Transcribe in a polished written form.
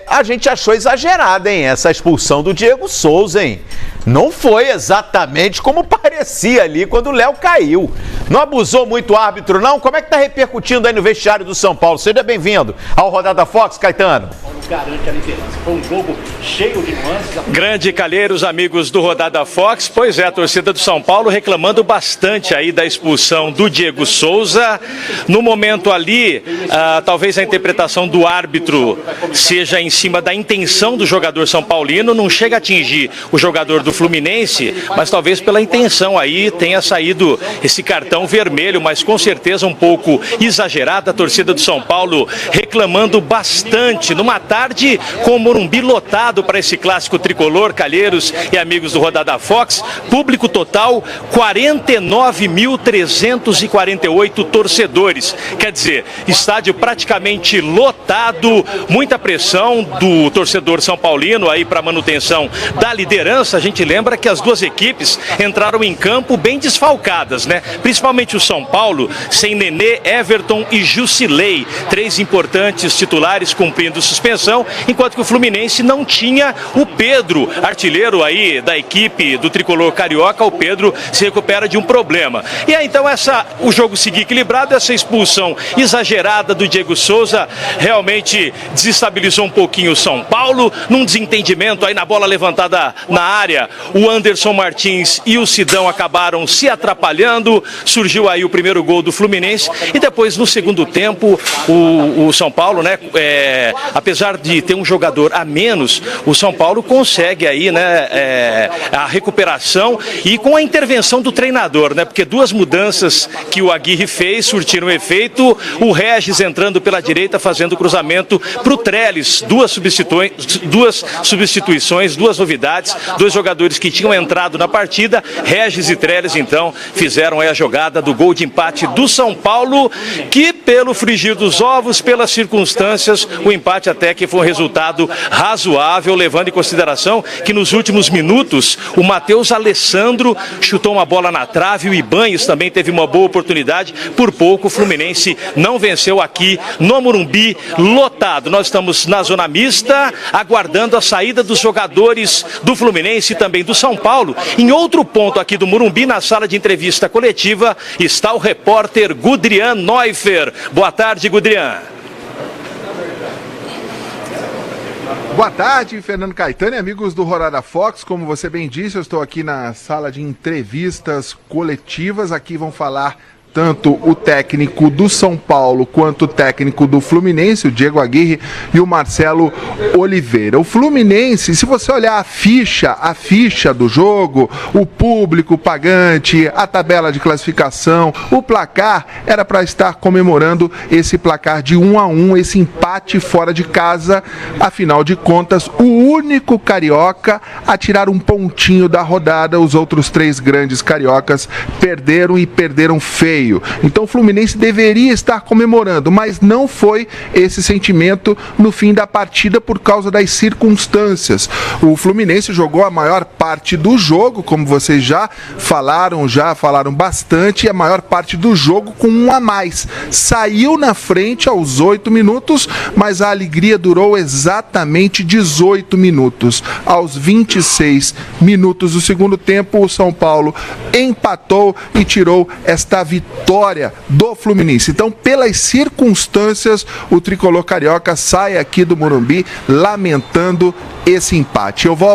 A gente achou exagerada, hein, essa expulsão do Diego Souza, hein? Não foi exatamente como parecia ali quando o Léo caiu. Não abusou muito o árbitro, não? Como é que tá repercutindo aí no vestiário do São Paulo? Seja bem-vindo ao Rodada Fox, Caetano. Garante a liderança. Foi um jogo cheio de nuances. Grande Calheiros, amigos do Rodada Fox. Pois é, a torcida do São Paulo reclamando bastante aí da expulsão do Diego Souza. No momento ali, talvez a interpretação do árbitro seja em cima da intenção do jogador são paulino, não chega a atingir o jogador do Fluminense, mas talvez pela intenção aí tenha saído esse cartão vermelho, mas com certeza um pouco exagerada. A torcida do São Paulo reclamando bastante numa tarde com o Morumbi lotado para esse clássico tricolor. Calheiros e amigos do Rodada Fox, público total 49.348 torcedores, quer dizer, estádio praticamente lotado, muita pressão do torcedor são paulino aí para manutenção da liderança. A gente lembra que as duas equipes entraram em campo bem desfalcadas, né? Principalmente o São Paulo, sem Nenê, Everton e Jusilei, três importantes titulares cumprindo suspensão, enquanto que o Fluminense não tinha o Pedro, artilheiro aí da equipe do tricolor carioca. O Pedro se recupera de um problema. E aí então o jogo seguir equilibrado, essa expulsão exagerada do Diego Souza realmente desestabilizou um pouquinho o São Paulo, num desentendimento aí na bola levantada na área. O Anderson Martins e o Sidão acabaram se atrapalhando, surgiu aí o primeiro gol do Fluminense e depois no segundo tempo o São Paulo, né, apesar de ter um jogador a menos, o São Paulo consegue aí, né, a recuperação e com a intervenção do treinador, né, porque duas mudanças que o Aguirre fez surtiram efeito, o Regis entrando pela direita fazendo cruzamento para o Trellis, duas substituições, duas novidades, dois jogadores que tinham entrado na partida, Regis e Trellis então fizeram aí a jogada do gol de empate do São Paulo, que pelo frigir dos ovos, pelas circunstâncias, o empate até que foi um resultado razoável, levando em consideração que nos últimos minutos o Matheus Alessandro chutou uma bola na trave, o Ibanez também teve uma boa oportunidade, por pouco o Fluminense não venceu aqui no Morumbi lotado. Nós estamos na zona mista, aguardando a saída dos jogadores do Fluminense e também do São Paulo. Em outro ponto aqui do Morumbi, na sala de entrevista coletiva, está o repórter Gudrian Neufer. Boa tarde, Gudrian. Boa tarde, Fernando Caetano e amigos do Rodada Fox. Como você bem disse, eu estou aqui na sala de entrevistas coletivas. Aqui vão falar tanto o técnico do São Paulo quanto o técnico do Fluminense, o Diego Aguirre e o Marcelo Oliveira. O Fluminense, se você olhar a ficha do jogo, o público pagante, a tabela de classificação, o placar, era para estar comemorando esse placar de 1-1, esse empate fora de casa. Afinal de contas, o único carioca a tirar um pontinho da rodada. Os outros três grandes cariocas perderam e perderam feio. Então o Fluminense deveria estar comemorando, mas não foi esse sentimento no fim da partida por causa das circunstâncias. O Fluminense jogou a maior parte do jogo, como vocês já falaram bastante, a maior parte do jogo com um a mais. Saiu na frente aos 8 minutos, mas a alegria durou exatamente 18 minutos. Aos 26 minutos do segundo tempo, o São Paulo empatou e tirou esta vitória do Fluminense. Então, pelas circunstâncias, o tricolor carioca sai aqui do Morumbi lamentando esse empate. Eu volto